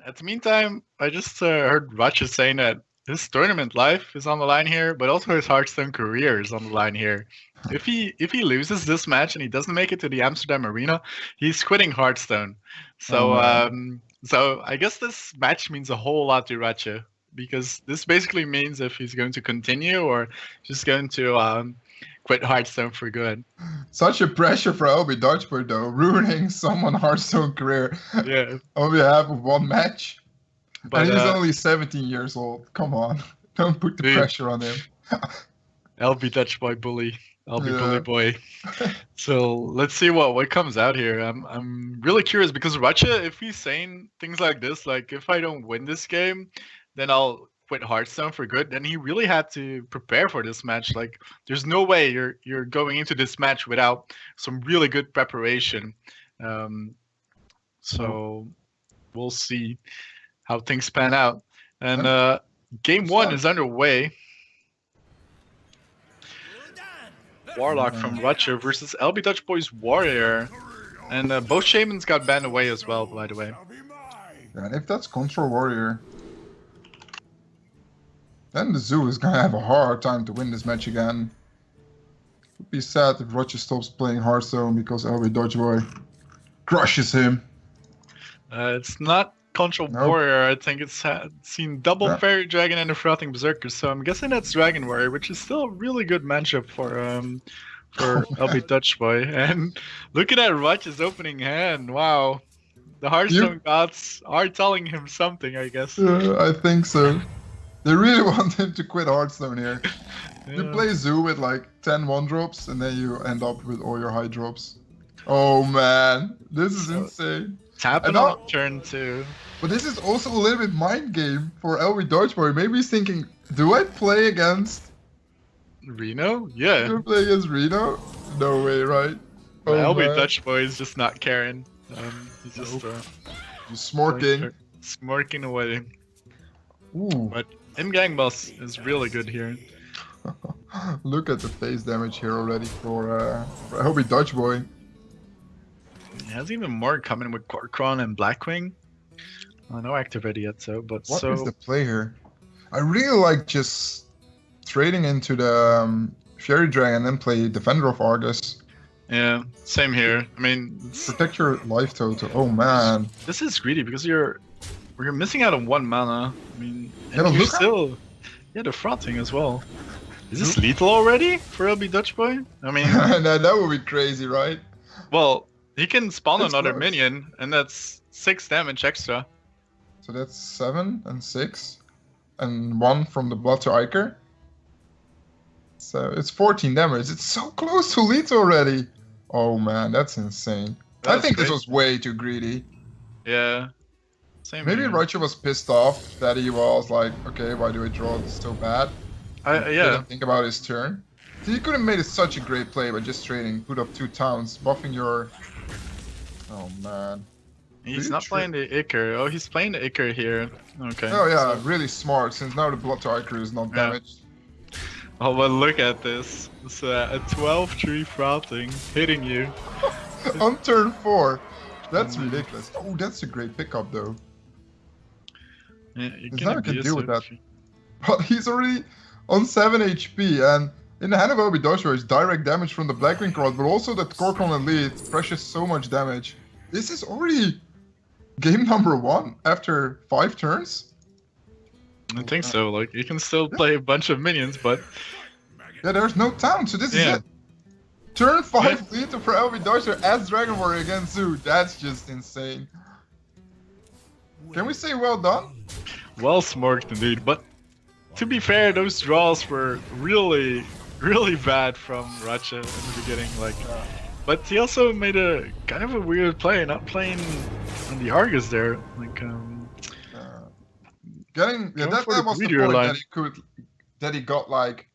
At the meantime, I just heard Ratje saying that his tournament life is on the line here, but also his Hearthstone career is on the line here. If he loses this match and he doesn't make it to the Amsterdam Arena, he's quitting Hearthstone. Oh, So man. so I guess this match means a whole lot to Ratje because this basically means if he's going to continue or just going to quit Hearthstone for good. Such a pressure for lbutchboy though, ruining someone's Hearthstone career Yeah, on behalf of one match. but And he's only 17 years old. Come on. Don't put the dude, pressure on him. lbutchboy bully. Bully Yeah. boy. So let's see what comes out here. I'm really curious because Ratche, if he's saying things like this, like if I don't win this game, then I'll quit Hearthstone for good. Then he really had to prepare for this match. Like there's no way you're going into this match without some really good preparation. So we'll see how things pan out. And game one is underway. Warlock from Ratche versus lbutchboy's Warrior. And both Shamans got banned away as well, by the way. Yeah, and if that's Control Warrior, then the Zoo is gonna have a hard time to win this match again. It would be sad if Roger stops playing Hearthstone because lbutchboy crushes him. It's not Control Warrior. I think it's seen double Fairy Dragon and a Frothing Berserker, so I'm guessing that's Dragon Warrior, which is still a really good matchup for lbutchboy. And looking at Ratche's opening hand, wow. The Hearthstone gods are telling him something, I guess. Yeah, I think so. They really want him to quit Hearthstone here. Yeah. You play Zoo with like 10 1-drops and then you end up with all your high drops. Oh man, this is insane. Tapping on turn 2. But this is also a little bit mind game for lbutchboy. Maybe he's thinking, do I play against Reno? Yeah. Do I play against Reno? No way, right? lbutchboy is just not caring. He's just smorking. Smorking away. Ooh. But in-gang boss is really good here. Look at the face damage here already for lbutchboy. He has even more coming with Korkron and Blackwing. No activity yet, but what is the play here? I really like just trading into the Fairy Dragon and then play Defender of Argus. Yeah, same here. I mean, protect your life total. Oh man, this is greedy because you're missing out on 1 mana. I mean, and you're still the Frothing as well. Is this lethal already for lbutchboy? I mean, that would be crazy, right? Well, he can spawn another minion, and that's 6 damage extra. So that's 7 and 6, and 1 from the Blood to Iker. So it's 14 damage. It's so close to lethal already. Oh man, that's insane. I think this was way too greedy. Yeah. Same Maybe Ratche was pissed off that he was like, okay, why do I draw this so bad? Yeah. Didn't think about his turn. He could have made it such a great play by just trading, put up 2 towns, buffing your... Oh man. He's not playing the Iker. Oh, he's playing the Iker here. Okay. Oh yeah, really smart, since now the Blood to Iker is not damaged. Oh, but look at this. It's a 12-3 Frothing hitting you. On turn 4. That's ridiculous. Oh, that's a great pickup though. Yeah, there's nothing I can deal with that. But he's already on 7 HP, and in the hand of lbutchboy is direct damage from the Blackwing card, but also that Korkron Elite pressures so much damage. This is already game number 1 after 5 turns? I think so. Like, you can still play a bunch of minions, but... Yeah, there's no town, so this is it. Turn 5 lethal for lbutchboy as Dragon Warrior against Zoo. That's just insane. Can we say well done? Well smoked indeed, but to be fair, those draws were really, really bad from Ratche in the beginning. Like, but he also made a kind of a weird play, not playing on the Argus there. Like, that was the point that he got like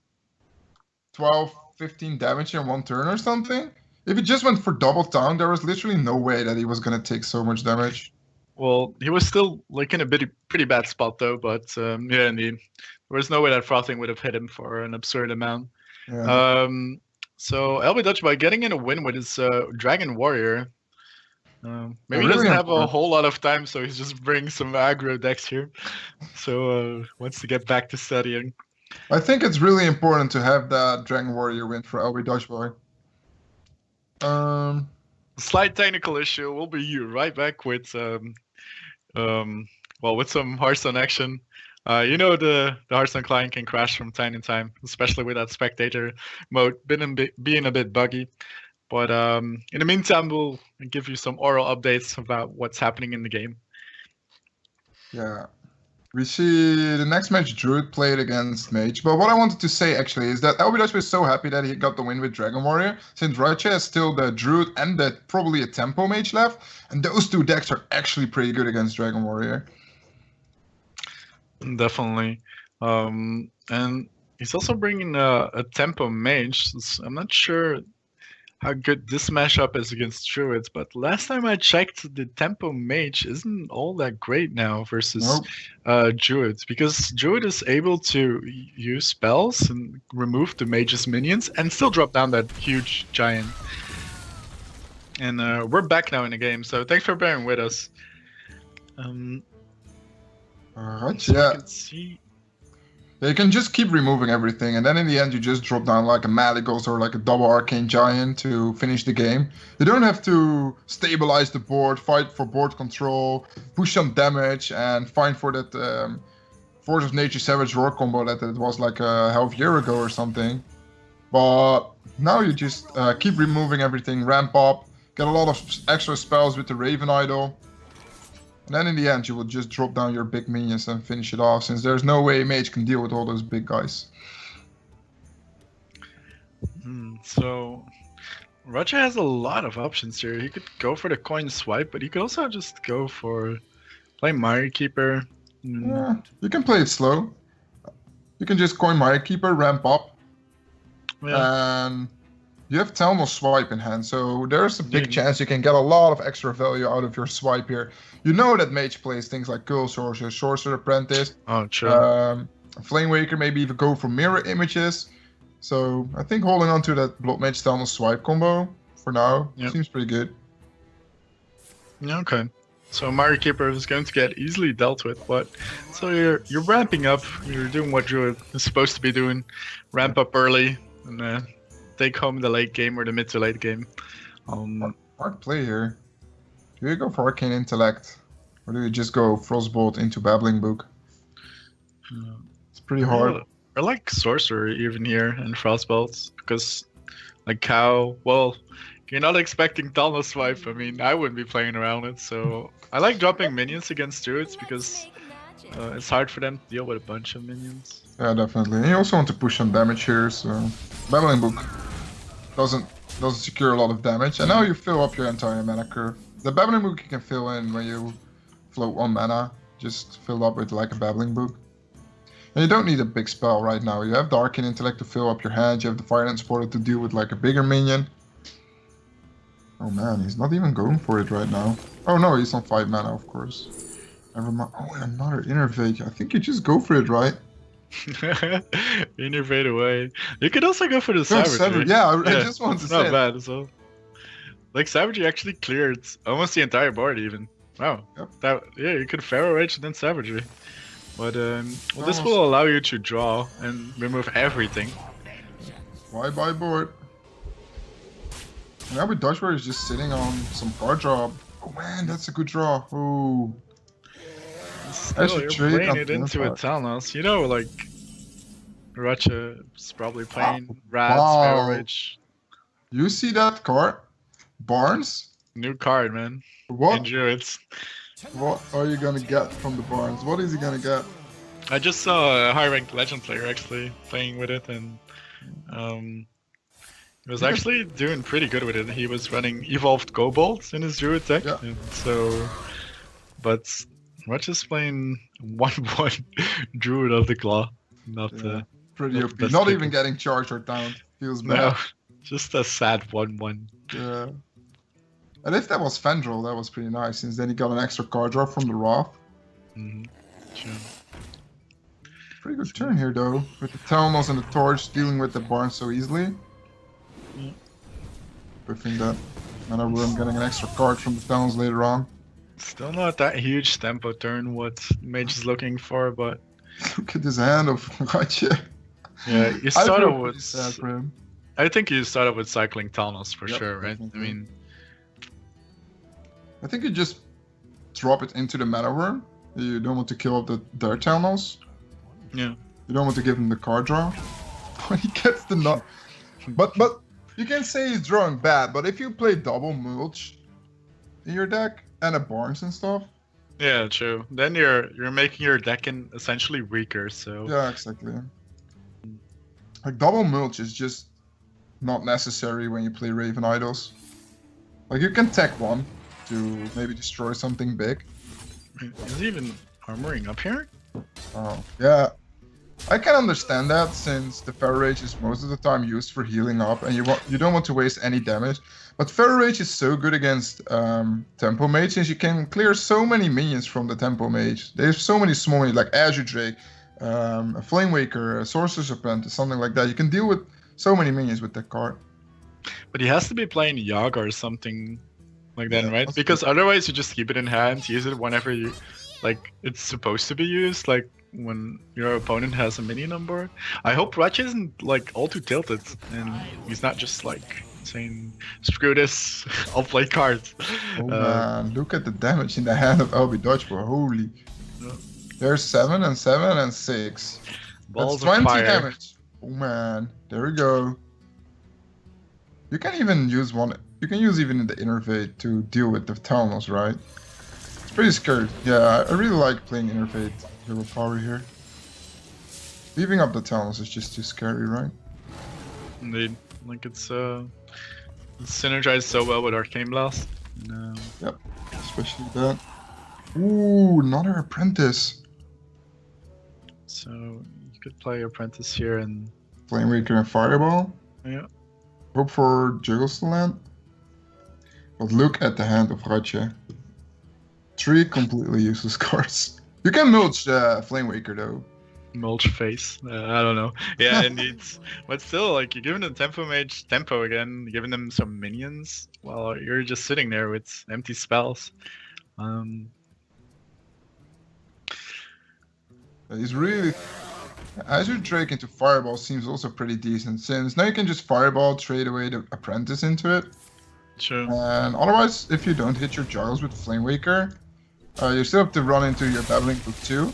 12, 15 damage in 1 turn or something. If he just went for double town, there was literally no way that he was gonna take so much damage. Well, he was still like in a pretty bad spot though, but yeah, indeed. There was no way that Frothing would have hit him for an absurd amount. Yeah. So lbutchboy getting in a win with his Dragon Warrior. Maybe he really doesn't have a important. whole lot of time, so he's just bringing some aggro decks here. So wants to get back to studying. I think it's really important to have that Dragon Warrior win for lbutchboy. Slight technical issue. We'll be right back with with some Hearthstone action. You know the Hearthstone client can crash from time to time, especially with that spectator mode being a bit buggy. But in the meantime, we'll give you some oral updates about what's happening in the game. Yeah. We see the next match Druid played against Mage. But what I wanted to say actually is that lbutchboy is so happy that he got the win with Dragon Warrior, since ratje has still the Druid and probably a Tempo Mage left. And those two decks are actually pretty good against Dragon Warrior. Definitely. And he's also bringing a Tempo Mage. I'm not sure how good this mashup is against Druids, but last time I checked, the Tempo Mage isn't all that great now versus Druids, because Druid is able to use spells and remove the Mage's minions and still drop down that huge giant. And we're back now in the game, so thanks for bearing with us. Alright, so yeah. You can see. You can just keep removing everything, and then in the end you just drop down like a Maligos or like a double Arcane Giant to finish the game. You don't have to stabilize the board, fight for board control, push some damage, and find for that Force of Nature Savage Roar combo that it was like a half year ago or something. But now you just keep removing everything, ramp up, get a lot of extra spells with the Raven Idol. And then in the end, you will just drop down your big minions and finish it off, since there's no way Mage can deal with all those big guys. So, ratje has a lot of options here. He could go for the coin swipe, but he could also just go for play Mire Keeper. Yeah, you can play it slow. You can just coin Mire Keeper, ramp up, and you have Talnos Swipe in hand, so there's a big chance you can get a lot of extra value out of your swipe here. You know that Mage plays things like Curl Sorcerer, Sorcerer Apprentice, Flame Waker, maybe even go for Mirror Images. So I think holding on to that Blood Mage Talnos Swipe combo for now seems pretty good. Okay. So Mire Keeper is going to get easily dealt with, but so you're ramping up, you're doing what Druid is supposed to be doing, ramp up early, and take home the late game or the mid to late game. Hard play here. Do you go for Arcane Intellect, or do you just go Frostbolt into Babbling Book? It's pretty hard. I like Sorcerer even here and Frostbolt, because like Cow, well, you're not expecting Talnos Swipe. I mean, I wouldn't be playing around it, so I like dropping minions against Druids because it's hard for them to deal with a bunch of minions. Yeah, definitely. And you also want to push some damage here, so Babbling Book doesn't secure a lot of damage, and now you fill up your entire mana curve. The Babbling Book you can fill in when you float 1 mana, just fill up with like a Babbling Book. And you don't need a big spell right now. You have the Arcane Intellect to fill up your hand, you have the Fire Transporter to deal with like a bigger minion. Oh man, he's not even going for it right now. Oh no, he's on 5 mana, of course. Never mind. Oh, another Innervate. I think you just go for it, right? Innervate away. You could also go for the Savagery. Yeah, I just wanted to say. Not bad as well. Like Savagery actually cleared almost the entire board even. Wow. Yep. You could Pharaoh Rage and then Savagery. But this will allow you to draw and remove everything. Bye board. Now with lbutchboy is just sitting on some card draw. Oh man, that's a good draw. Oh. Still, you're playing it into a Talnos. You know, like ratje is probably playing Rats, Pharaoh Rage. You see that card? Barnes? New card, man. What? Druids. What are you gonna get from the Barnes? What is he gonna get? I just saw a high-ranked Legend player actually playing with it, and he was actually doing pretty good with it. He was running Evolved Kobolds in his Druid deck, and so, but ratje's playing 1/1 Druid of the Claw. Pretty OP. Not even getting charged or down. Feels bad. No, just a sad 1/1. Yeah. And if that was Fendrel, that was pretty nice, since then he got an extra card draw from the Wrath. Sure. Pretty good turn here, though, with the Talnos and the Torch dealing with the Barn so easily. I think that And I'm getting an extra card from the tunnels later on. Still not that huge tempo turn what Mage is looking for, but Look at this hand of ratje. yeah, you I started feel pretty with. sad for him. I think you started with cycling tunnels for Yep, sure, right? I definitely. mean, I think you just drop it into the mana worm. You don't want to kill up their tunnels. yeah. You don't want to give him the card draw. When he gets the nut. But you can say he's drawing bad, but if you play double mulch in your deck and a Barnes and stuff. Yeah, true. Then you're making your deck essentially weaker, so Yeah, exactly. Like double mulch is just not necessary when you play Raven Idols. Like you can tech one to maybe destroy something big. is he even armoring up here? Oh, yeah. I can understand that since the Feral Rage is most of the time used for healing up and you don't want to waste any damage. But Feral Rage is so good against Tempo Mage since you can clear so many minions from the Tempo Mage. There's so many small minions like Azure Drake, a Flame Waker, a Sorcerer's Apprentice, something like that. You can deal with so many minions with that card. But he has to be playing Yaga or something like that, Yeah, right? that's Because otherwise you just keep it in hand, use it whenever you like it's supposed to be used, like when your opponent has a minion on board. I hope ratje isn't like all too tilted and he's not just like saying screw this, I'll play cards. Oh man, look at the damage in the hand of lbutchboy. Holy. Yeah. There's 7 and 7 and 6. Balls That's of 20 fire. damage. Oh man, there we go. You can even use one. You can use even the Innervate to deal with the tunnels, right? It's pretty scary. Yeah, I really like playing Innervate hero power here. Leaving up the tunnels is just too scary, right? Indeed, like it's synergized so well with Arcane Blast. No. Yep, especially that. Ooh, another apprentice. So you could play Apprentice here and Flame Waker and Fireball. yeah. Hope for Juggles to land. But look at the hand of ratje. 3 completely useless cards. You can mulch Flame Waker though. Mulch face. I don't know. Yeah, indeed. But still, like you're giving the Tempo Mage tempo again, giving them some minions while you're just sitting there with empty spells. He's really... Azure Drake into Fireball seems also pretty decent, since now you can just Fireball, trade away the Apprentice into it. True. And otherwise, if you don't hit your Juggles with Flame Waker, you still have to run into your Babbling Brook too.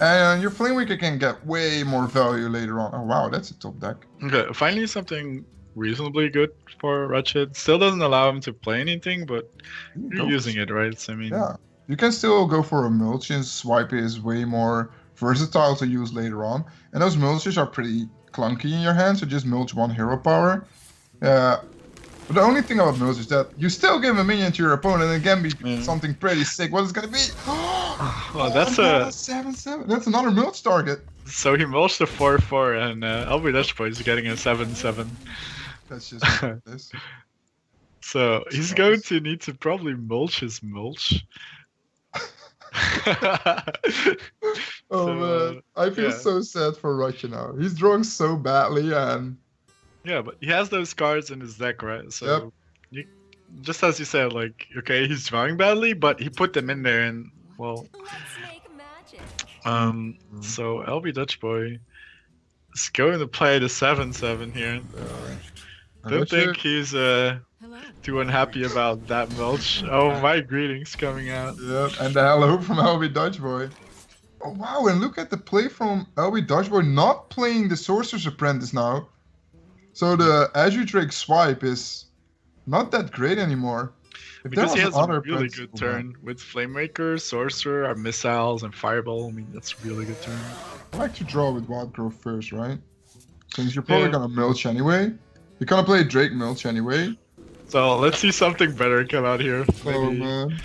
And your Flame Waker can get way more value later on. Oh wow, that's a top deck. Okay, finally something reasonably good for ratje. It still doesn't allow him to play anything, but you're using it, right? So, I mean, Yeah, you can still go for a mulch, and Swipe is way more versatile to use later on. And those mulches are pretty clunky in your hand, so just mulch 1 hero power. But the only thing about mulch is that you still give a minion to your opponent and it can be something pretty sick. What is it gonna be? well, that's a 7/7. That's another mulch target. So he mulched a 4/4 and lbutchboy is getting a 7/7. That's just this. So he's going to need to probably mulch his mulch. Oh man, I feel so sad for ratje now. He's drawing so badly, and yeah, but he has those cards in his deck, right? So you, just as you said, like okay, he's drawing badly, but he put them in there, and well, so lbutchboy is going to play the 7/7 here. Don't think he's too unhappy about that mulch. Oh, my greetings coming out. Yep, and the hello from lbutchboy. Oh wow, and look at the play from lbutchboy not playing the Sorcerer's Apprentice now. So the Azure Drake swipe is not that great anymore. Because he has a really good turn with Flameraker, Sorcerer, our missiles, and Fireball. I mean, that's a really good turn. I like to draw with Wild Growth first, right? Since you're probably gonna mulch anyway. You're gonna play Drake mulch anyway. So let's see something better come out here. Oh Maybe man.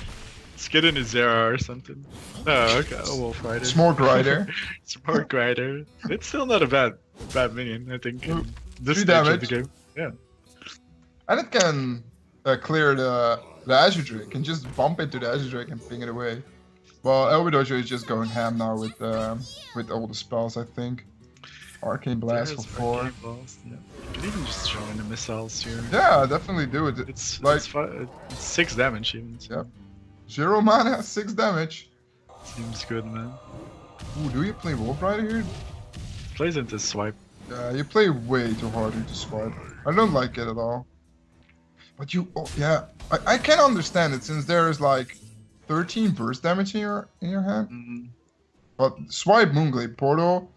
Skid in Zera or something. Oh, okay. A Wolf Rider. Smorg Rider. Smorg Rider. It's still not a bad minion, I think. This 3 stage damage. of the game. Yeah. And it can clear the Azure Drake and just bump into the Azure Drake and ping it away. Well, lbutchboy is just going ham now with all the spells, I think. Arcane Blast for There's 4. Arcane Blast, yeah. You could even just throw in the missiles here. Yeah, definitely do it. It's like it's 6 damage even. So Yep. 0 mana, 6 damage. seems good, man. Ooh, do you play Wolf Rider here? Plays into swipe. Yeah, you play way too hard into swipe. I don't like it at all. But you, yeah, I can understand it since there is like 13 burst damage in your hand. Mm-hmm. But swipe Moonglade Portal.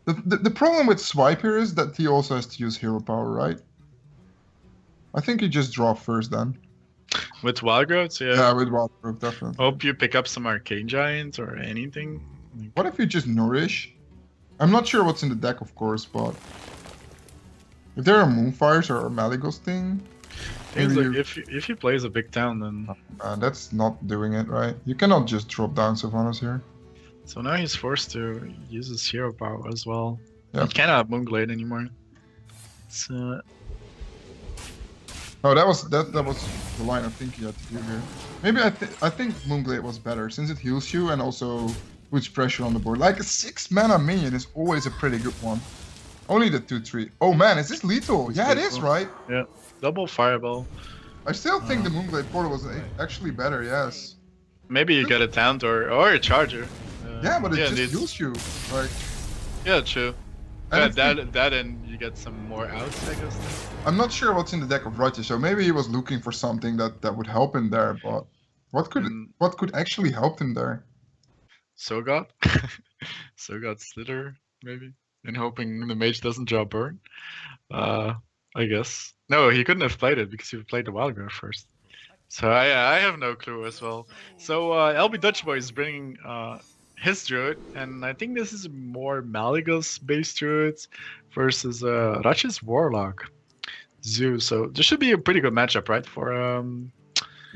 The problem with swipe here is that he also has to use hero power, right? I think you just draw first then. With Wild Growths, yeah. Yeah, with Wild Growth, definitely. Hope you pick up some Arcane Giants or anything. What if you just Nourish? I'm not sure what's in the deck, of course, but if there are Moonfires or a Malygos thing, Things maybe like if he plays a big town, then that's not doing it right. You cannot just drop down Sylvanas here. so now he's forced to use his hero power as well. Yeah. He cannot Moonglade anymore. So Oh, that was the line I think you had to do here. Maybe I think Moonglade was better since it heals you and also puts pressure on the board. Like a 6 mana minion is always a pretty good one. Only the 2/3. Oh man, is this lethal? Yeah, it is, right? yeah, double fireball. I still think the Moonglade Portal was actually better. Yes. Maybe you get a taunt or a charger. Yeah, but it yeah, just it's- heals you. Like, Yeah, true. and Yeah, it's- that and you get some more outs, I guess. I'm not sure what's in the deck of Ratje, so maybe he was looking for something that would help him there. But what could actually help him there? Sogot? Sogot Slither, maybe? And hoping the mage doesn't draw burn. I guess. No, he couldn't have played it because he played the Wild Growth first. So I have no clue as well. So lbutchboy is bringing his druid, and I think this is more Malygos based druid versus Ratche's Warlock Zoo. So this should be a pretty good matchup, right? For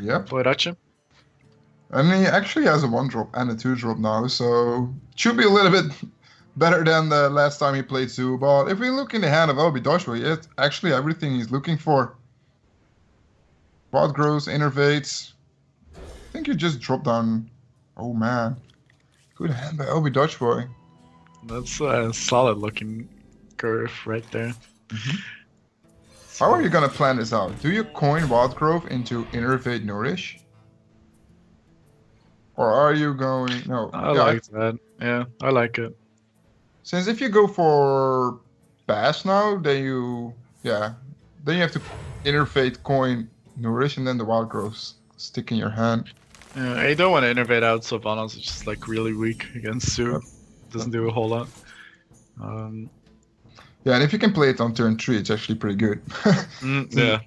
Yep. Ratche. And he actually has a 1-drop and a 2-drop now, so it should be a little bit better than the last time he played Zoo. But if we look in the hand of lbutchboy, it's actually everything he's looking for. Wild Growth, Innervates. I think you just drop down. Oh man. Good hand by lbutchboy. That's a solid looking curve right there. How are you gonna plan this out? Do you coin Wild Growth into Innervate Nourish? Or are you going... No. I like that. Yeah, I like it. Since if you go for Bass now, then you... Yeah. Then you have to Innervate coin Nourish and then the Wild Growth stick in your hand. Yeah, I don't want to innovate out Sylvanas. It's just like really weak against Sue. Doesn't do a whole lot. Yeah, and if you can play it on turn 3, it's actually pretty good. Yeah.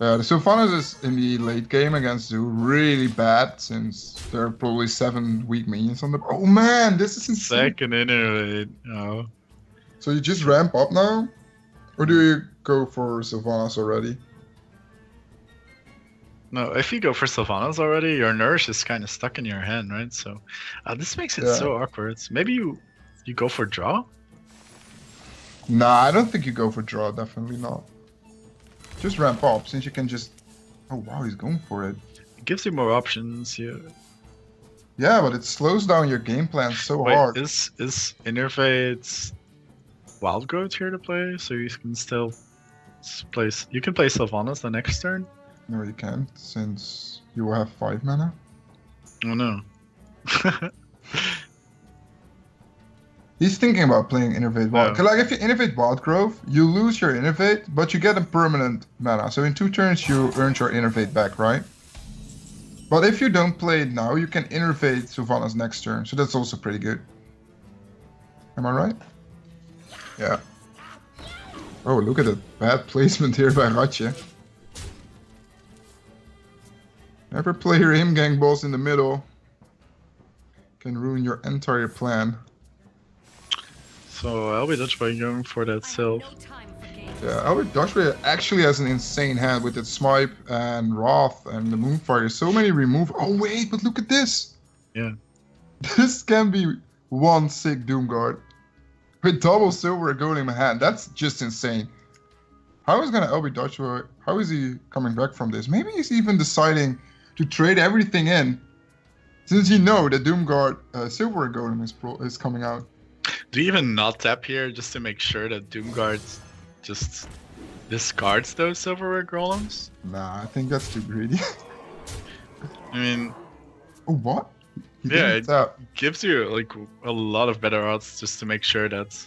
The Sylvanas is in the late game against Zoo really bad since there are probably 7 weak minions on the... Oh man, this is insane. Second innovate. Oh. So you just ramp up now? Or do you go for Sylvanas already? No, if you go for Sylvanas already, your Nourish is kind of stuck in your hand, right? So this makes it so awkward. Maybe you go for draw? Nah, I don't think you go for draw, definitely not. Just ramp up, since you can just... Oh wow, he's going for it. It gives you more options. Yeah, but it slows down your game plan so Wait, hard. is Innervate's Wild Growth here to play? So you can still play... You can play Sylvanas the next turn? No, you can't, since you will have 5 mana. Oh no. He's thinking about playing Innervate Wild. Like if you Innervate Wild Growth, you lose your Innervate, but you get a permanent mana. So in 2 turns you earn your Innervate back, right? But if you don't play it now, you can Innervate Sylvanas next turn. So that's also pretty good. Am I right? Yeah. Oh, look at that bad placement here by Ratje. Never play your Imgang boss in the middle. Can ruin your entire plan. So lbutchboy going for that Sylph. Yeah, lbutchboy actually has an insane hand with its Swipe and Wrath and the Moonfire. So many remove. Oh wait, but look at this. Yeah. This can be one sick Doomguard. With double silver golem in my hand. That's just insane. How is gonna lbutchboy? How is he coming back from this? Maybe he's even deciding to trade everything in. Since he know that Doomguard silver golem is coming out. Do you even not tap here just to make sure that Doomguard just discards those silverware golems? Nah, I think that's too greedy. I mean, Oh, what? He yeah, didn't tap. gives you like a lot of better odds just to make sure that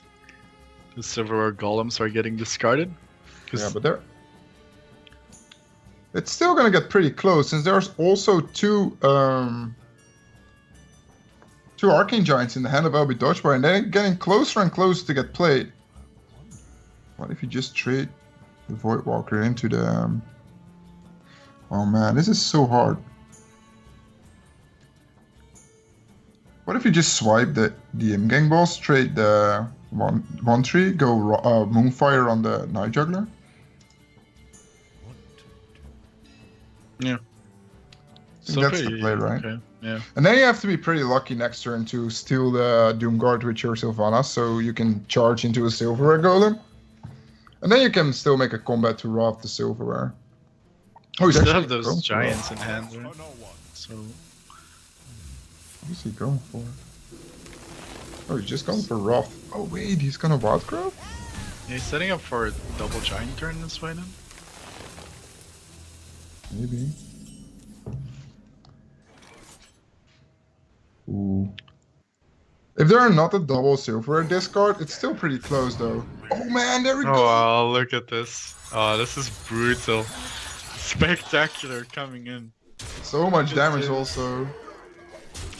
the silverware golems are getting discarded. Yeah, but they're... It's still gonna get pretty close, since there's also two Arcane Giants in the hand of lbutchboy, and they're getting closer and closer to get played. What if you just trade the Voidwalker into the... Oh man, this is so hard. What if you just swipe the M-Gang boss, trade the 1/3, go Moonfire on the Night Juggler? Yeah. So that's the play, right? Okay. Yeah. And then you have to be pretty lucky next turn to steal the Doomguard with your Sylvanas, so you can charge into a Silverware Golem. And then you can still make a combat to rob the Silverware. Oh, you still have those giants in hand, right? So... What is he going for? Oh, he's just going for Wrath. Oh wait, he's gonna Wildcraft? Yeah, he's setting up for a double giant turn this way then? Maybe. Ooh. If there are not a double silverware discard, it's still pretty close though. Oh man, there we go! Oh wow, look at this. Oh, this is brutal. Spectacular coming in. So much damage also.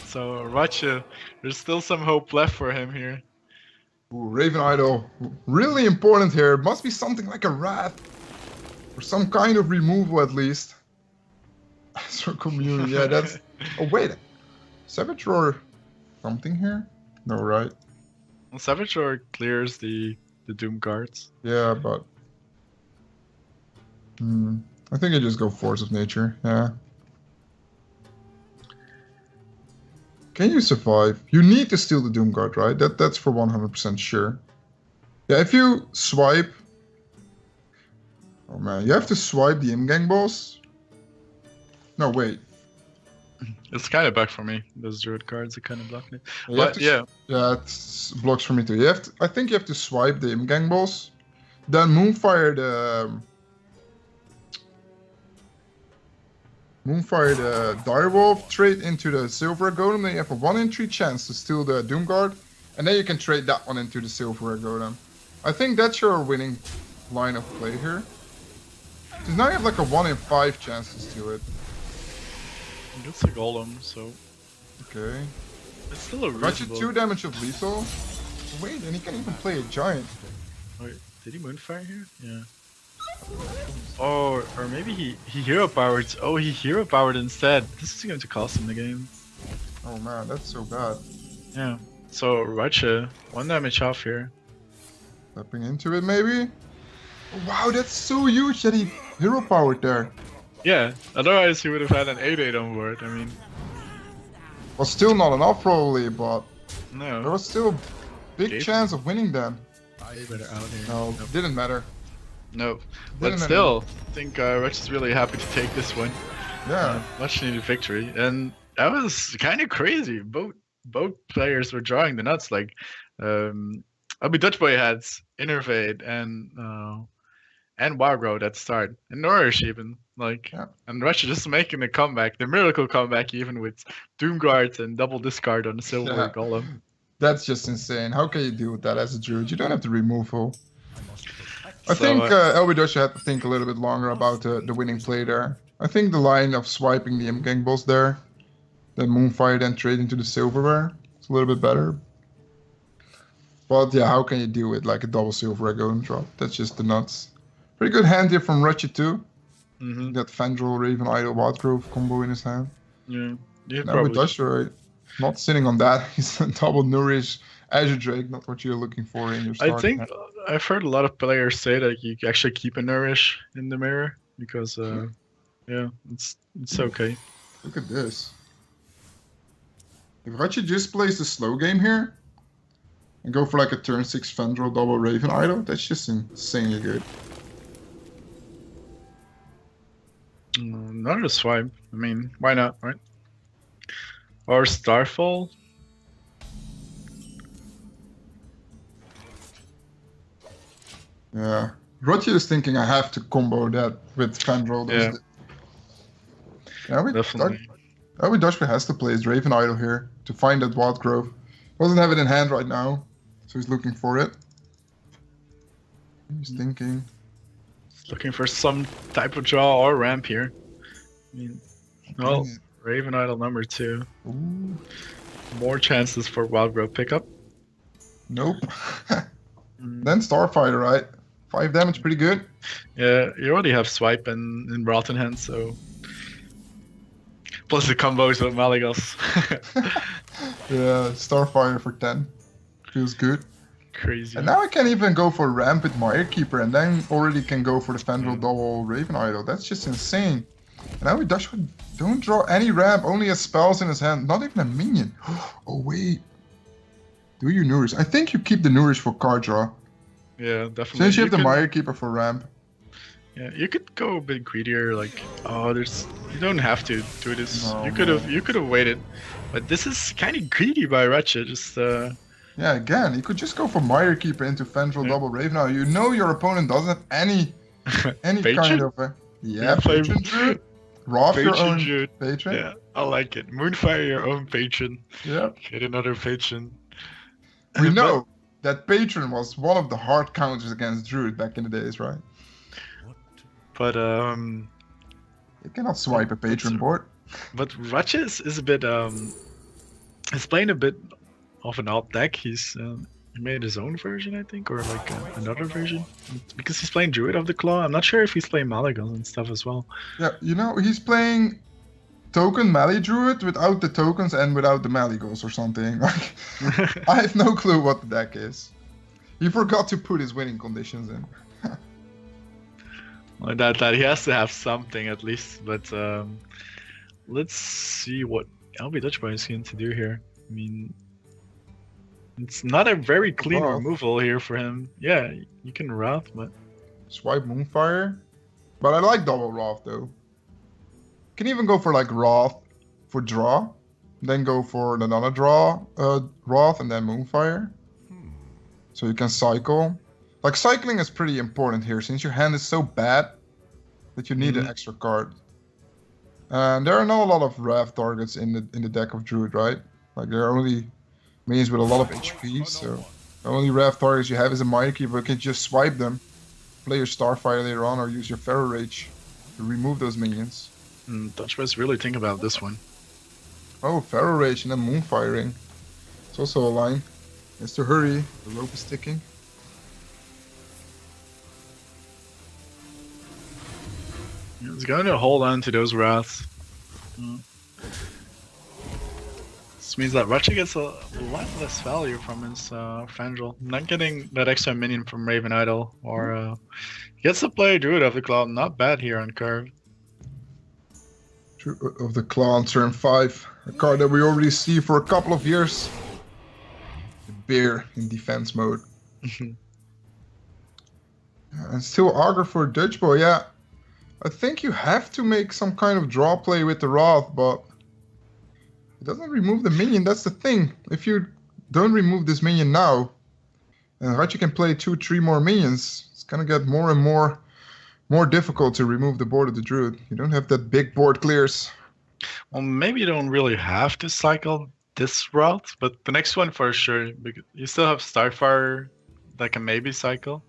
So, ratje, there's still some hope left for him here. Ooh, Raven Idol. Really important here. It must be something like a Wrath. Or some kind of removal at least. Astral Commune, yeah, that's... Oh wait, Savage Roar something here? No, right? Well, Savage Roar clears the Doom guards. Yeah, but... I think I just go Force of Nature, yeah. Can you survive? You need to steal the Doomguard, right? That's for 100% sure. Yeah, if you swipe... Oh man, you have to swipe the M-Gang boss? No, wait. It's kind of back for me. Those Druid cards are kind of blocking it. But yeah, it blocks for me too. You have to, I think you have to swipe the M-Gang boss, then Moonfire the Direwolf, trade into the Silver Golem, then you have a 1 in 3 chance to steal the Doomguard, and then you can trade that one into the Silver Golem. I think that's your winning line of play here. Because now you have like a 1 in 5 chance to steal it. It's a golem, so... Okay. It's still a Got you reasonable... 2 damage of lethal. Wait, and he can even play a giant. Wait, did he Moonfire here? Yeah. Oh, or maybe he hero powered. Oh, he hero powered instead. This is going to cost him the game. Oh man, that's so bad. Yeah. So ratje, 1 damage off here. Stepping into it maybe? Oh, wow, that's so huge that he hero powered there. Yeah, otherwise he would have had an 8/8 on board. I mean, Was still not enough probably, but no. there was still a big chance of winning then. Way better out here. No, Nope. didn't matter. Nope. But still, I think Ratje is really happy to take this one. Yeah. Much needed victory, and that was kind of crazy. Both players were drawing the nuts. Like, lbutchboy had Innervate and Wildgrowth at the start, and Nourish even. Like, and Ratje just making a comeback, the miracle comeback, even with Doomguard and double discard on the Silver Golem. That's just insane. How can you deal with that as a druid? You don't have to removal. I think lbutchboy had to think a little bit longer about the winning play there. I think the line of swiping the M-Gang boss there, then Moonfire, then trade into the Silverware, it's a little bit better. But yeah, how can you deal with like a double Silverware golem drop? That's just the nuts. Pretty good hand here from ratje too. That Fandral, Raven, Idol, Wildgrowth combo in his hand. Yeah, lbutchboy not sitting on that. He's a double Nourish Azure Drake, not what you're looking for in your start. I think I've heard a lot of players say that you actually keep a Nourish in the mirror because yeah, it's okay. Look at this. If ratje just plays the slow game here and go for like a turn 6 Fandral double Raven Idol, that's just insanely good. Not a swipe. I mean, why not, right? Or Starfall. Yeah. Ratje is thinking I have to combo that with Fandral. Yeah, definitely. Dutchman has to play his Raven Idol here to find that Wild Grove. Doesn't have it in hand right now, so he's looking for it. He's thinking. He's looking for some type of draw or ramp here. I mean, well, Raven Idol number 2. Ooh. More chances for Wild Grove pickup. Nope. Then Starfighter, right? 5 damage, pretty good. Yeah, you already have Swipe and Rot in hand, so. Plus the combos with Malygos. Yeah, Starfighter for 10. Feels good. Crazy. And now I can even go for ramp with Mirekeeper and then already can go for the Fandral double Raven Idol. That's just insane. And now Dutchman don't draw any ramp, only has spells in his hand, not even a minion. Oh wait. Do you nourish? I think you keep the nourish for card draw. Yeah, definitely. Since you have the Mirekeeper for ramp. Yeah, you could go a bit greedier, like, oh, you don't have to do this. No, you could have waited. But this is kind of greedy by Ratchet, just Yeah, again, you could just go for Mirekeeper into Fandral double Raven. Now you know your opponent doesn't have any kind of patron druid. Roth your own druid. patron. Yeah, I like it. Moonfire your own patron. Yeah. Get another patron. We know that patron was one of the hard counters against druid back in the days, right? But you cannot swipe a patron board. But Ratchet is a bit he's playing a bit of an odd deck. He made his own version, I think, or like another version, because he's playing Druid of the Claw. I'm not sure if he's playing Malygos and stuff as well. Yeah, you know, he's playing token Mali Druid without the tokens and without the Malygos or something. Like, I have no clue what the deck is. He forgot to put his winning conditions in. Well, that he has to have something at least. But let's see what lbutchboy is going to do here. I mean, it's not a very clean removal here for him. Yeah, you can Wrath, but... Swipe Moonfire. But I like double Wrath, though. Can even go for, like, Wrath for draw. Then go for another draw, Wrath, and then Moonfire. So you can cycle. Like, cycling is pretty important here, since your hand is so bad that you need an extra card. And there are not a lot of Wrath targets in the deck of Druid, right? Like, there are only minions with a lot of HP, so the only Wrath targets you have is a Mirekeeper, but you can just swipe them, play your Starfire later on, or use your Feral Rage to remove those minions. Dutchboy's really think about this one. Oh, Feral Rage and then Moonfiring. It's also a line. He has to hurry, the rope is ticking. He's going to hold on to those Wraths. This means that Ratchet gets a lot less value from his Fandral. Not getting that extra minion from Raven Idol, or gets to play Druid of the Claw. Not bad here on curve. Druid of the Claw on turn 5. A card that we already see for a couple of years. The Bear in defense mode. And still Augur for Dutchboy, yeah. I think you have to make some kind of draw play with the Wrath, but it doesn't remove the minion, that's the thing. If you don't remove this minion now, and Ratchet can play 2-3 more minions, it's gonna get more and more difficult to remove the board of the Druid. You don't have that big board clears. Well, maybe you don't really have to cycle this route, but the next one for sure, because you still have Starfire that can maybe cycle.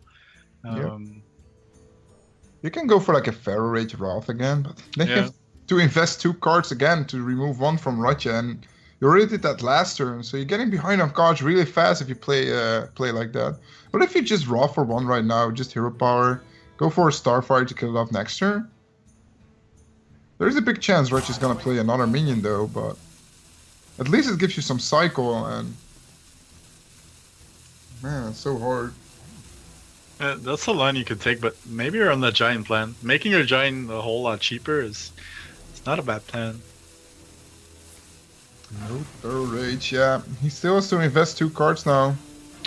You can go for like a Feral Rage Wrath again, but then you have to invest 2 cards again to remove 1 from Ratchet, and you already did that last turn, so you're getting behind on cards really fast if you play like that. But if you just Wrath for 1 right now, just Hero Power, go for a Starfire to kill it off next turn. There is a big chance Ratchet's gonna play another minion though, but at least it gives you some cycle, and man, it's so hard. That's a line you could take, but maybe you're on the giant plan. Making your giant a whole lot cheaper it's not a bad plan. No Feral Rage, yeah. He still has to invest 2 cards now.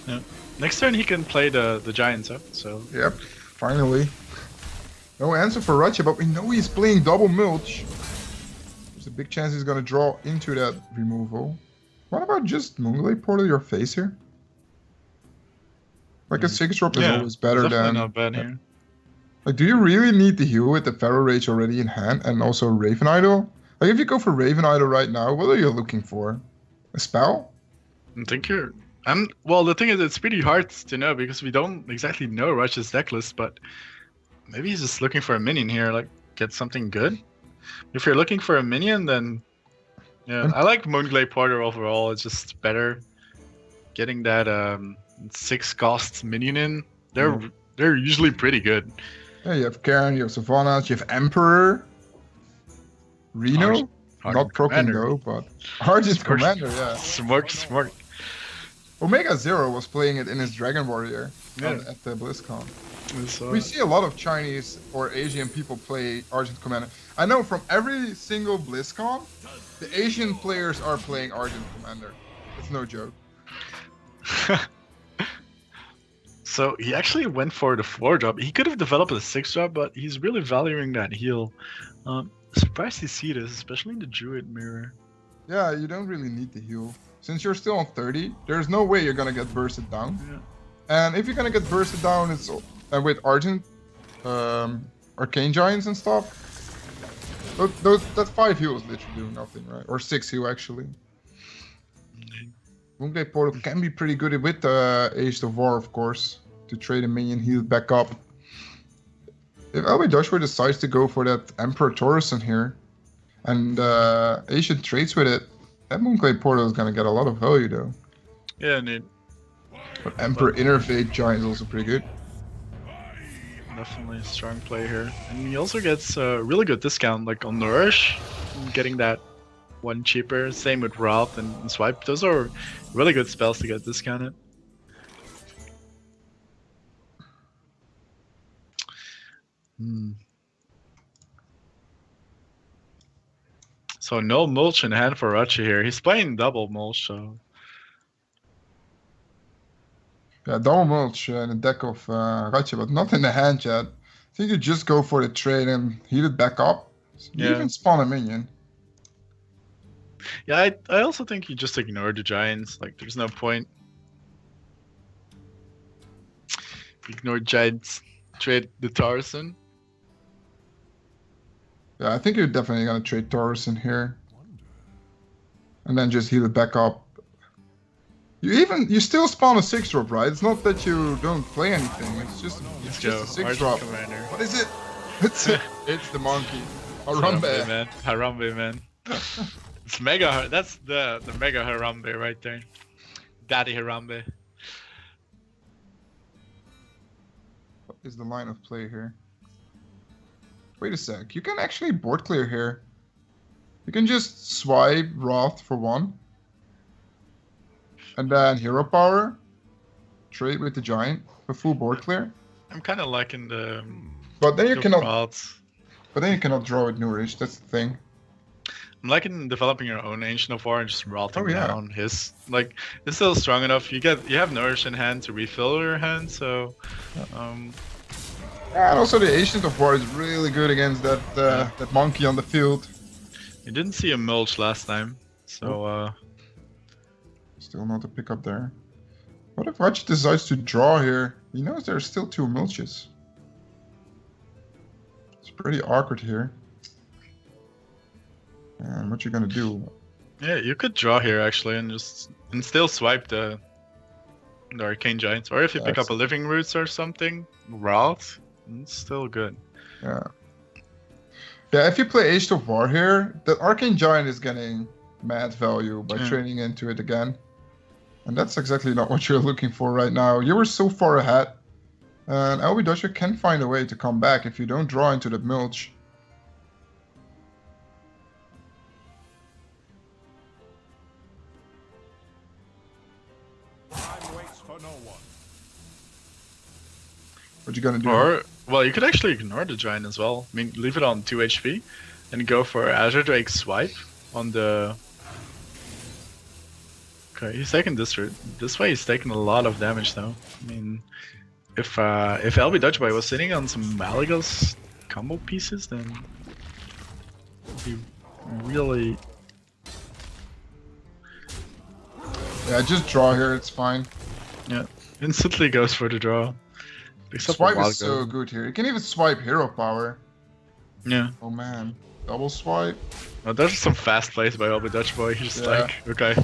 Yeah. Next turn he can play the giants up, so... Yep, finally. No answer for Ratchet, but we know he's playing double mulch. There's a big chance he's gonna draw into that removal. What about just Moonglade Portal your face here? Like a 6-drop is Yeah, always better definitely than... not bad here. Like, do you really need the heal with the Pharaoh Rage already in hand and also Raven Idol? Like, if you go for Raven Idol right now, what are you looking for? A spell? I think you're. Well, the thing is, it's pretty hard to know because we don't exactly know Ratche's deck list, but maybe he's just looking for a minion here, like get something good. If you're looking for a minion, then yeah, I like Moonglade Porter overall. It's just better getting that 6-cost minion in. They're usually pretty good. Yeah, you have Karen, you have Savannah, you have Emperor, Reno, not proking though, but Argent Commander, yeah. Smart. Omega Zero was playing it in his Dragon Warrior at the BlizzCon. We see a lot of Chinese or Asian people play Argent Commander. I know from every single BlizzCon, the Asian players are playing Argent Commander. It's no joke. So he actually went for the 4-drop. He could have developed a 6-drop, but he's really valuing that heal. Surprised to see this, especially in the Druid mirror. Yeah, you don't really need the heal. Since you're still on 30, there's no way you're gonna get bursted down. Yeah. And if you're gonna get bursted down, it's with Argent, Arcane Giants and stuff. That 5 heal is literally doing nothing, right? Or 6 heal actually. Moonglade Portal can be pretty good with the Age of War, of course, to trade a minion, heal back up. If lbutchboy decides to go for that Emperor Taurus in here, and Asian trades with it, that Moonglade Portal is gonna get a lot of value though. Yeah, indeed. But Emperor Innervate Giant is also pretty good. Definitely a strong play here. And he also gets a really good discount, like on Nourish, getting that one cheaper. Same with Wrath and Swipe. Those are really good spells to get discounted. So no mulch in hand for Ratche here. He's playing double mulch, so... Yeah, double mulch in the deck of Ratche, but not in the hand yet. I think you just go for the trade and heal it back up. You even spawn a minion. Yeah, I also think you just ignore the Giants. Like, there's no point. Ignore Giants, trade the Taurus. Yeah, I think you're definitely gonna trade Taurus in here. And then just heal it back up. You still spawn a 6-drop, right? It's not that you don't play anything. It's just a 6-drop. What is it? It's the monkey. Harambe. Harambe, man. It's mega. That's the mega Harambe right there. Daddy Harambe. What is the line of play here? Wait a sec. You can actually board clear here. You can just swipe Wrath for 1. And then Hero Power. Trade with the Giant for full board clear. I'm kind of liking the... But then you cannot... Wraths. But then you cannot draw with Nourish, that's the thing. I'm liking developing your own Ancient of War and just Wrathing down his... Like, it's still strong enough. You have Nourish in hand to refill your hand, so... And also the Ancient of War is really good against that monkey on the field. You didn't see a mulch last time, so... Still not a pickup there. What if Ratche decides to draw here? He knows there's still 2 mulches. It's pretty awkward here. And what you gonna do? Yeah, you could draw here actually and still swipe the Arcane Giants. Or if you pick up a Living Roots or something, Wrath, it's still good. Yeah. Yeah, if you play Age of War here, the Arcane Giant is getting mad value by trading into it again. And that's exactly not what you're looking for right now. You were so far ahead. And lbutchboy can find a way to come back if you don't draw into that mulch. What you gonna do? Or, well, you could actually ignore the Giant as well. I mean, leave it on 2 HP and go for Azure Drake Swipe on the... Okay, he's taking this route. This way he's taking a lot of damage though. I mean, if lbutchboy was sitting on some Malygos combo pieces, then he really... Yeah, just draw here, it's fine. Yeah. Instantly goes for the draw. Picks up a Swipe wild is so go. good here. You can even swipe hero power. Yeah. Oh man. Double swipe. Oh, those are some fast plays by lbutchboy. He's just Yeah. like, okay.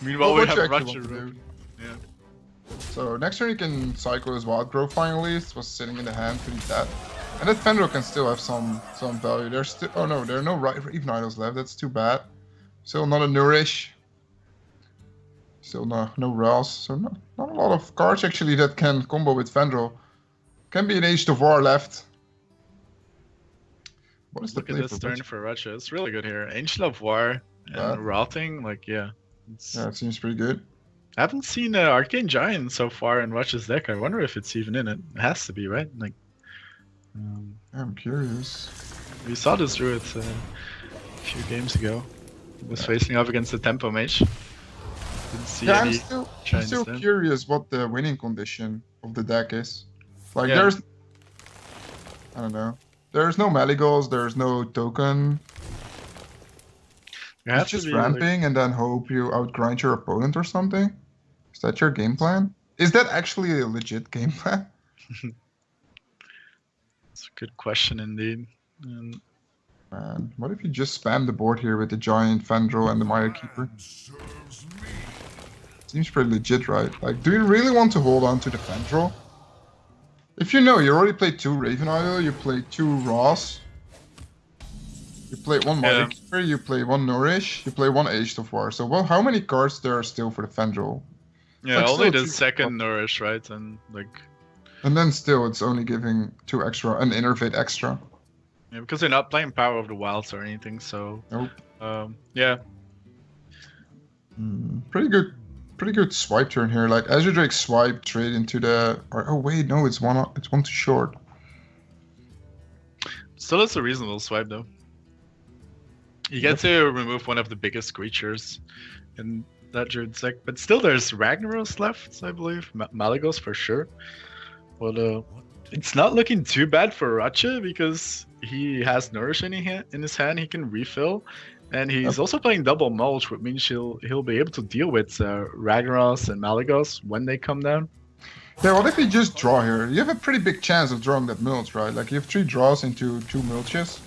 Meanwhile, Well, we have what you actually ratje. want to do. Yeah. So next turn you can cycle his wild growth finally. It was sitting in the hand to eat that. And that Fendrel can still have some value. There's still there are no Reef Idols left. That's too bad. Still not a Nourish. Still no Rels. So not a lot of cards actually that can combo with Fendrel. Can be an Age of War left. What is the Look at play this for turn Ratchet? for ratje. It's really good here. Ancient of War and Bad. Routing, like, yeah. Yeah, it seems pretty good. I haven't seen Arcane Giant so far in ratje's deck. I wonder if it's even in it. It has to be, right? Like, I'm curious. we saw this Druid a few games ago. He was facing off against the Tempo Mage. Didn't see Yeah, I'm any still Giants then. curious what the winning condition of the deck is. Like Yeah. I don't know. There's no Maligos, there's no token. You It's have to just be, like, ramping and then hope you outgrind your opponent or something. Is that your game plan? Is that actually a legit game plan? it's a good question indeed. And Man, what if you just spam the board here with the Giant, Fendrel, and the Mire Keeper? Seems pretty legit, right? Like, do you really want to hold on to the Fendrel? If you know, you already played 2 Raven Idol, you played 2 Ross, you play 1 Mire Yeah. Keeper, you play 1 Nourish, you play 1 Age of War. So, well, how many cards there are still for the Fendrel? yeah, Like, only still the two- second Nourish, right? And like, And then still, it's only giving 2 extra, an Innervate extra. yeah, because they're not playing Power of the Wilds or anything, so Nope. yeah. Pretty good swipe turn here. Like Azure Drake swipe trade into the. Oh wait, no, it's one too short. Still, it's a reasonable swipe though. You get to remove one of the biggest creatures in that Druid deck, but still there's Ragnaros left, I believe. Malygos for sure. But it's not looking too bad for ratje because he has Nourish in his hand. He can refill, and he's also playing double mulch, which means he'll be able to deal with Ragnaros and Malygos when they come down. Yeah, what if you just draw here? You have a pretty big chance of drawing that mulch, right? Like you have 3 draws into 2 mulches.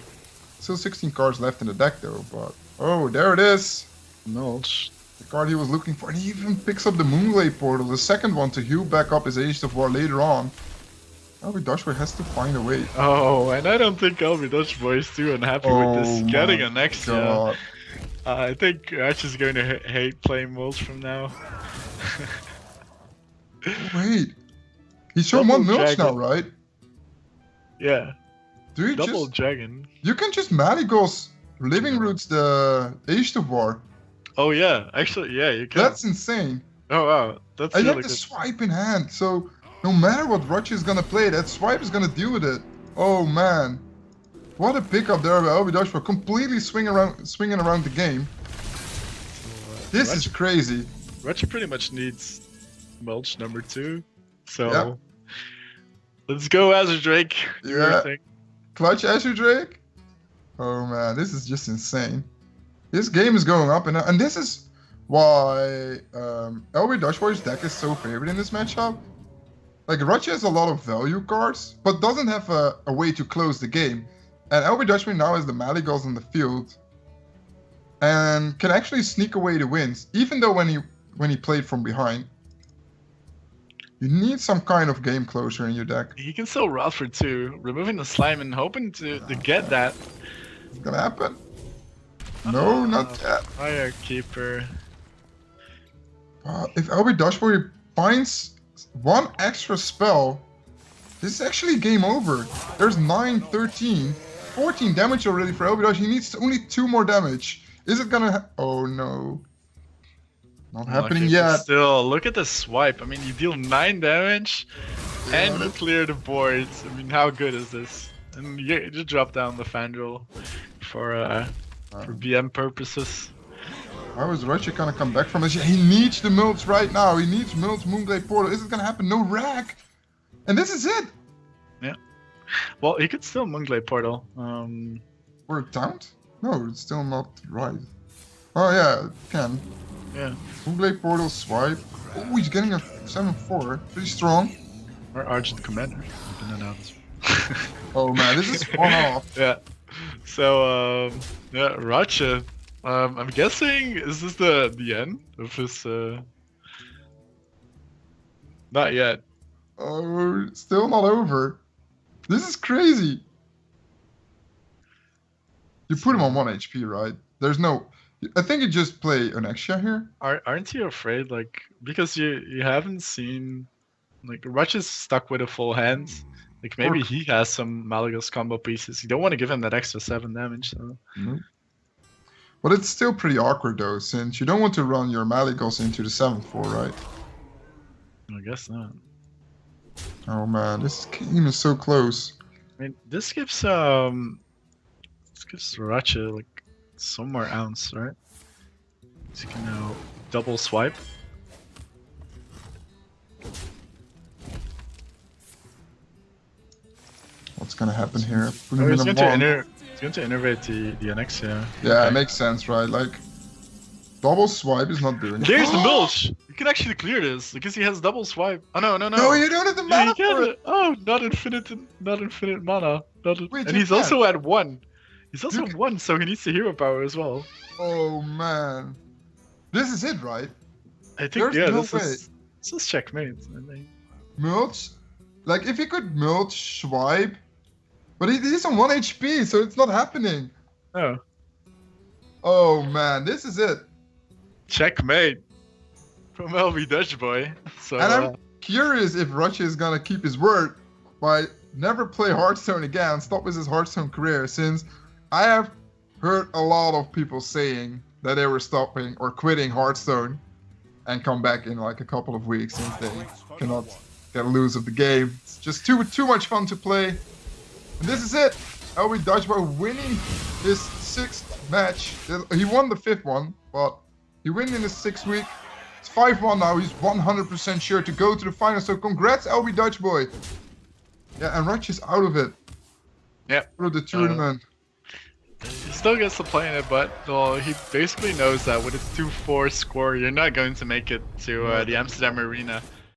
Still 16 cards left in the deck though, but oh, there it is. Mulch. The card he was looking for, and he even picks up the Moonglade Portal, the second one to heal back up his Age of War later on. lbutchboy has to find a way. Oh, and I don't think lbutchboy is too unhappy with this getting an extra. God. I think Ash is going to hate playing mulch from now. Wait, he's showing Double 1 mulch now, dragon. right? Yeah, Do you double just? dragon. You can just Maligos Living Roots the Age of War. Oh yeah, actually yeah, you can. That's insane. Oh wow, that's And you really have the good. swipe in hand, so no matter what Ratche is gonna play, that swipe is gonna deal with it. Oh man, what a pickup there by lbutchboy, completely swinging around the game. This is crazy. Ratche pretty much needs mulch number 2, so Yeah. let's go Azure Drake. Do your Yeah. thing. Clutch Azure Drake. Oh man, this is just insane. This game is going up, and this is why lbutchboy's deck is so favored in this matchup. Like Ratche has a lot of value cards, but doesn't have a way to close the game. And lbutchboy now has the Malygos on the field, and can actually sneak away the wins, even though when he played from behind. You need some kind of game closure in your deck. He can still route for 2, removing the slime and hoping to get that. It's gonna happen. No, not yet. Fire Keeper. If lbutchboy finds 1 extra spell, this is actually game over. There's 9, 13, 14 damage already for lbutchboy. He needs only 2 more damage. Is it gonna oh no. Not happening Okay, but yet. still, look at the swipe. I mean, you deal 9 damage and you clear the boards. I mean, how good is this? And you just drop down the Fandral for BM purposes. How is Ratche gonna come back from this? He needs the mulch right now. He needs mulch Moonglade Portal. Is it gonna happen? No rag. And this is it. Well, he could still Moonglade Portal. We're tapped? No, it's still not right. Oh yeah, it can. Yeah. Moonblade Portal swipe. Oh, he's getting a 7-4. Pretty strong. Or Argent Commander. Open it out. Oh man, this is one off. Yeah. So yeah, ratje. I'm guessing is this the end of his not yet. Oh, still not over. This is crazy. You put him on 1 HP, right? There's no. I think you just play Onexia here. Aren't you afraid, like, because you haven't seen, like, ratje's stuck with a full hand. Like maybe he has some Malygos combo pieces. You don't want to give him that extra 7 damage. So. Nope. But it's still pretty awkward though, since you don't want to run your Malygos into the 7-4, right? I guess not. Oh man, this game is so close. I mean, this gives ratje like some more ounce, right? So you can now double swipe. What's gonna happen here? Oh, he's going to innervate the Onexia. Yeah, okay. It makes sense, right? Like, double swipe is not doing it. There's the mulch! You can actually clear this, because he has double swipe. Oh no. No, you don't have the mana for it! Oh, not infinite mana. Wait, and he's also at 1. He's also at 1, so he needs the hero power as well. Oh man. This is it, right? I think, There's this is checkmate, I think. Mulch? Like, if he could mulch, swipe... But he's on 1 HP, so it's not happening. Oh. Oh man, this is it. Checkmate. From lbutchboy. So, and I'm curious if ratje is gonna keep his word by never play Hearthstone again, stop with his Hearthstone career, since I have heard a lot of people saying that they were stopping or quitting Hearthstone and come back in like a couple of weeks since they cannot get loose of the game. It's just too much fun to play. And this is it. lbutchboy winning his 6th match. He won the 5th one, but he won in his 6th week. It's 5-1 now. He's 100% sure to go to the final. So congrats, lbutchboy. Yeah, and ratje's out of it. Yeah. Out of the tournament. He still gets to play in it, but well, he basically knows that with a 2-4 score, you're not going to make it to the Amsterdam Arena.